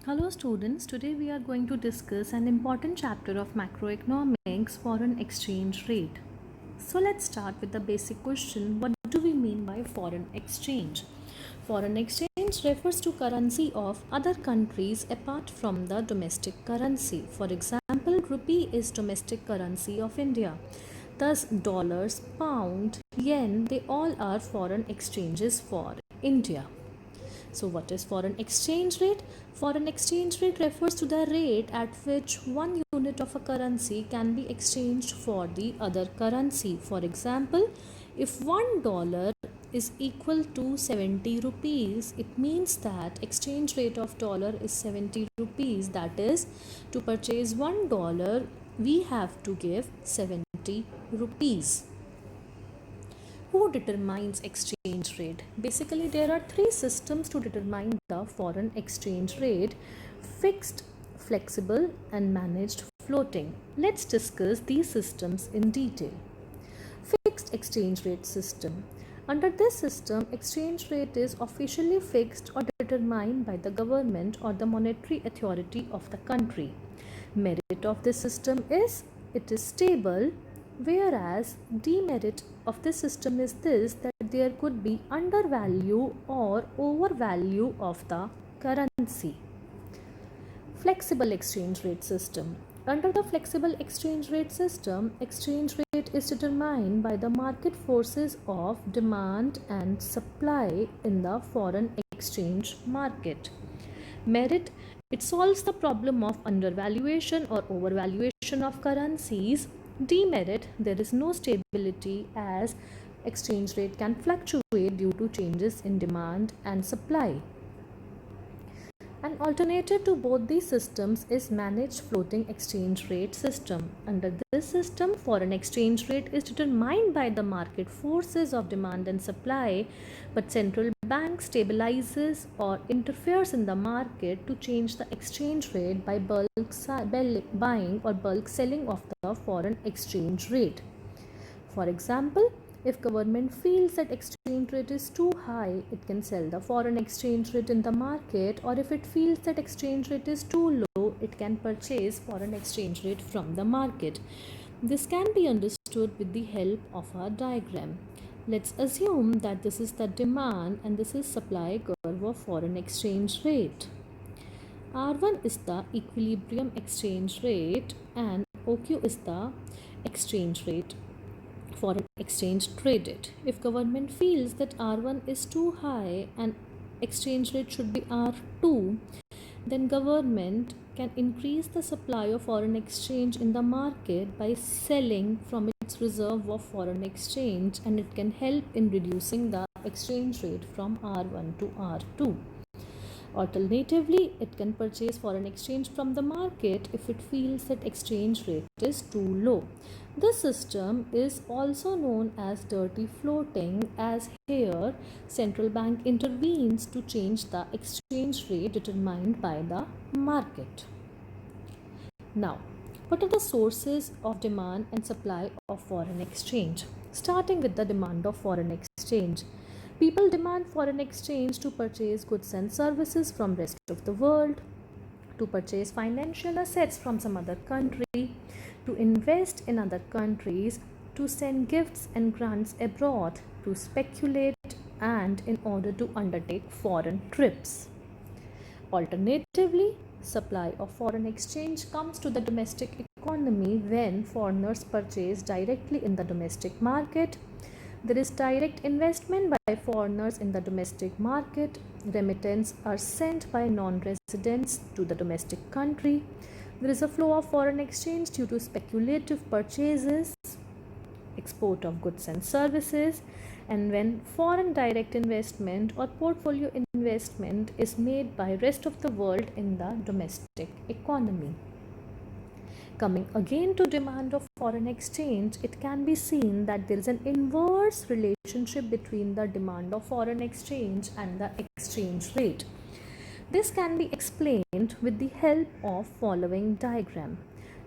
Hello students, today we are going to discuss an important chapter of macroeconomics, foreign exchange rate. So let's start with the basic question, what do we mean by foreign exchange? Foreign exchange refers to currency of other countries apart from the domestic currency. For example, rupee is domestic currency of India. Thus dollars, pound, yen, they all are foreign exchanges for India. So, what is foreign exchange rate? Foreign exchange rate refers to the rate at which one unit of a currency can be exchanged for the other currency. For example, if $1 is equal to 70 rupees, it means that exchange rate of dollar is 70 rupees. That is, to purchase $1, we have to give 70 rupees. Who determines exchange rate? Basically, there are three systems to determine the foreign exchange rate: fixed, flexible, and managed floating. Let's discuss these systems in detail. Fixed exchange rate system. Under this system, exchange rate is officially fixed or determined by the government or the monetary authority of the country. Merit of this system is it is stable, whereas demerit of this system is this, that there could be undervalue or overvalue of the currency. Flexible exchange rate system. Under the flexible exchange rate system, exchange rate is determined by the market forces of demand and supply in the foreign exchange market. Merit, it solves the problem of undervaluation or overvaluation of currencies. Demerit, there is no stability as exchange rate can fluctuate due to changes in demand and supply. An alternative to both these systems is managed floating exchange rate system. Under this system, foreign exchange rate is determined by the market forces of demand and supply, but central bank stabilizes or interferes in the market to change the exchange rate by bulk buying or bulk selling of the foreign exchange rate. For example, if government feels that exchange rate is too high, it can sell the foreign exchange rate in the market, or if it feels that exchange rate is too low, it can purchase foreign exchange rate from the market. This can be understood with the help of a diagram. Let's assume that this is the demand and this is supply curve of foreign exchange rate. R1 is the equilibrium exchange rate and OQ is the exchange rate. Foreign exchange traded. If government feels that R1 is too high and exchange rate should be R2, then government can increase the supply of foreign exchange in the market by selling from its reserve of foreign exchange, and it can help in reducing the exchange rate from R1 to R2. Alternatively, it can purchase foreign exchange from the market if it feels that exchange rate is too low. This system is also known as dirty floating, as here central bank intervenes to change the exchange rate determined by the market. Now, what are the sources of demand and supply of foreign exchange? Starting with the demand of foreign exchange. People demand foreign exchange to purchase goods and services from rest of the world, to purchase financial assets from some other country, to invest in other countries, to send gifts and grants abroad, to speculate, and in order to undertake foreign trips. Alternatively, supply of foreign exchange comes to the domestic economy when foreigners purchase directly in the domestic market. There is direct investment by foreigners in the domestic market. Remittances are sent by non-residents to the domestic country. There is a flow of foreign exchange due to speculative purchases, export of goods and services, and when foreign direct investment or portfolio investment is made by rest of the world in the domestic economy. Coming again to demand of foreign exchange, it can be seen that there is an inverse relationship between the demand of foreign exchange and the exchange rate. This can be explained with the help of following diagram.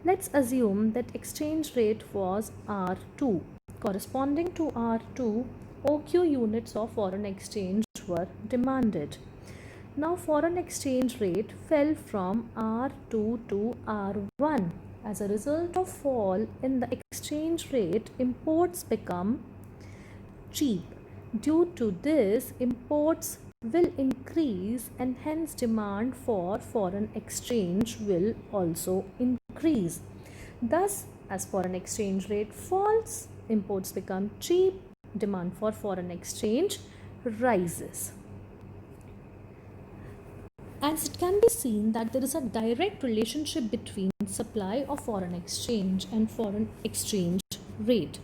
Let's assume that exchange rate was R2. Corresponding to R2, OQ units of foreign exchange were demanded. Now foreign exchange rate fell from R2 to R1. As a result of fall in the exchange rate, imports become cheap. Due to this, imports will increase and hence demand for foreign exchange will also increase. Thus, as foreign exchange rate falls, imports become cheap, demand for foreign exchange rises. As it can be seen that there is a direct relationship between supply of foreign exchange and foreign exchange rate.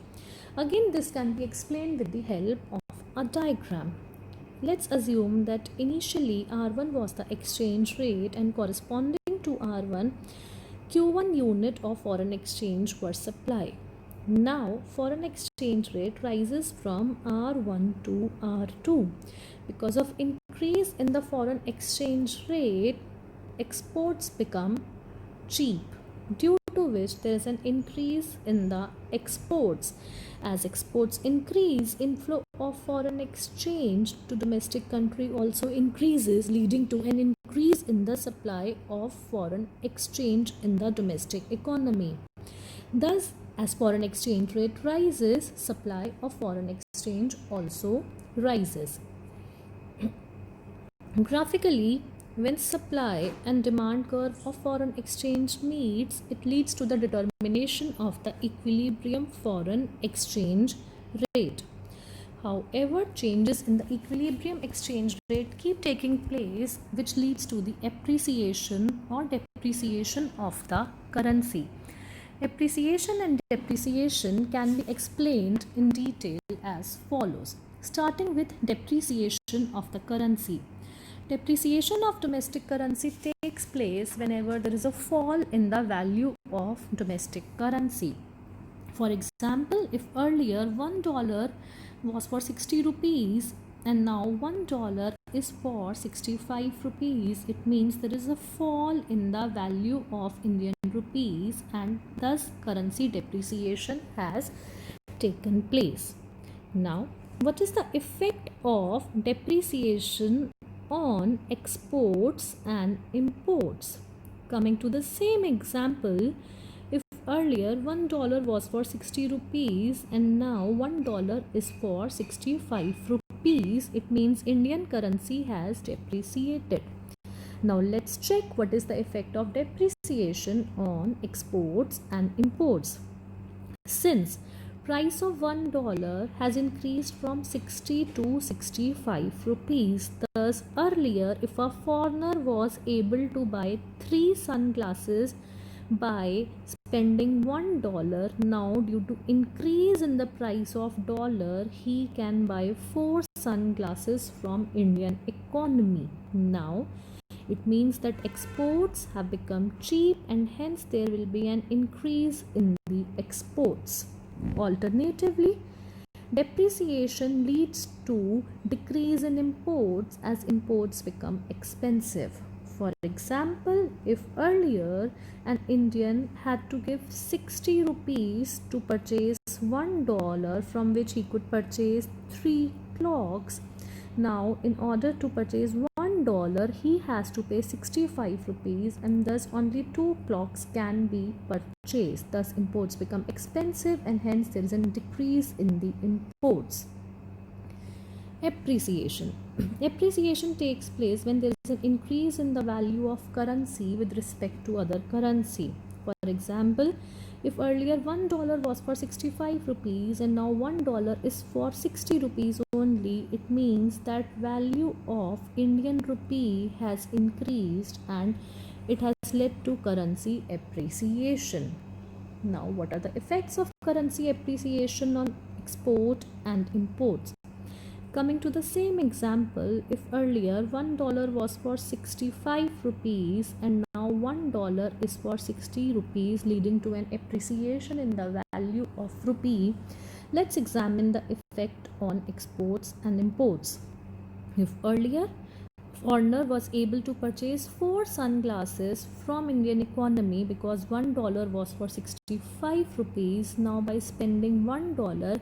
Again, this can be explained with the help of a diagram. Let's assume that initially R1 was the exchange rate and corresponding to R1, Q1 unit of foreign exchange were supply. Now, foreign exchange rate rises from R1 to R2. Because of increase in the foreign exchange rate, exports become cheap, due to which there is an increase in the exports. As exports increase, inflow of foreign exchange to domestic country also increases, leading to an increase in the supply of foreign exchange in the domestic economy. Thus, as foreign exchange rate rises, supply of foreign exchange also rises. Graphically, when supply and demand curve of foreign exchange meets, it leads to the determination of the equilibrium foreign exchange rate. However, changes in the equilibrium exchange rate keep taking place, which leads to the appreciation or depreciation of the currency. Appreciation and depreciation can be explained in detail as follows, starting with depreciation of the currency. Depreciation of domestic currency takes place whenever there is a fall in the value of domestic currency. For example, if earlier $1 was for 60 rupees and now $1 is for 65 rupees, it means there is a fall in the value of Indian rupees and thus currency depreciation has taken place. Now, what is the effect of depreciation on exports and imports? Coming to the same example, if earlier $1 was for 60 rupees and now $1 is for 65 rupees, it means Indian currency has depreciated. Now let's check what is the effect of depreciation on exports and imports. Since price of $1 has increased from 60 to 65 rupees, thus earlier if a foreigner was able to buy 3 sunglasses by spending $1, now due to increase in the price of dollar, he can buy 4 sunglasses from Indian economy. Now it means that exports have become cheap and hence there will be an increase in the exports. Alternatively, depreciation leads to decrease in imports as imports become expensive. For example, if earlier an Indian had to give 60 rupees to purchase $1 from which he could purchase 3 clocks, now in order to purchase $1 he has to pay 65 rupees and thus only 2 clocks can be purchased. Thus imports become expensive and hence there is a decrease in the imports. Appreciation. Appreciation takes place when there is an increase in the value of currency with respect to other currency. For example, if earlier $1 was for 65 rupees and now $1 is for 60 rupees only, it means that value of Indian rupee has increased and it has led to currency appreciation. Now, what are the effects of currency appreciation on export and imports? Coming to the same example, if earlier $1 was for 65 rupees and now $1 is for 60 rupees, leading to an appreciation in the value of rupee, let's examine the effect on exports and imports. If earlier foreigner was able to purchase 4 sunglasses from Indian economy because $1 was for 65 rupees, now by spending $1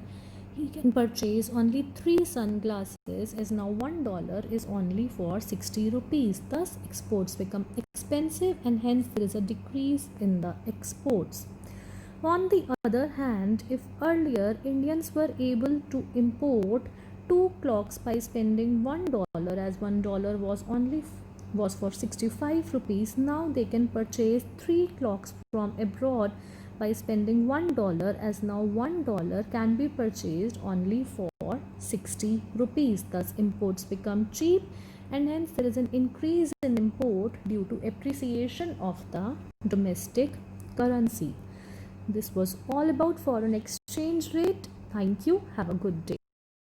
he can purchase only 3 sunglasses, as now $1 is only for 60 rupees. Thus exports become expensive and hence there is a decrease in the exports. On the other hand, if earlier Indians were able to import 2 clocks by spending $1, as $1 was for 65 rupees, now they can purchase 3 clocks from abroad by spending $1, as now $1 can be purchased only for 60 rupees. Thus imports become cheap and hence there is an increase in import due to appreciation of the domestic currency. This was all about foreign exchange rate. Thank you. Have a good day.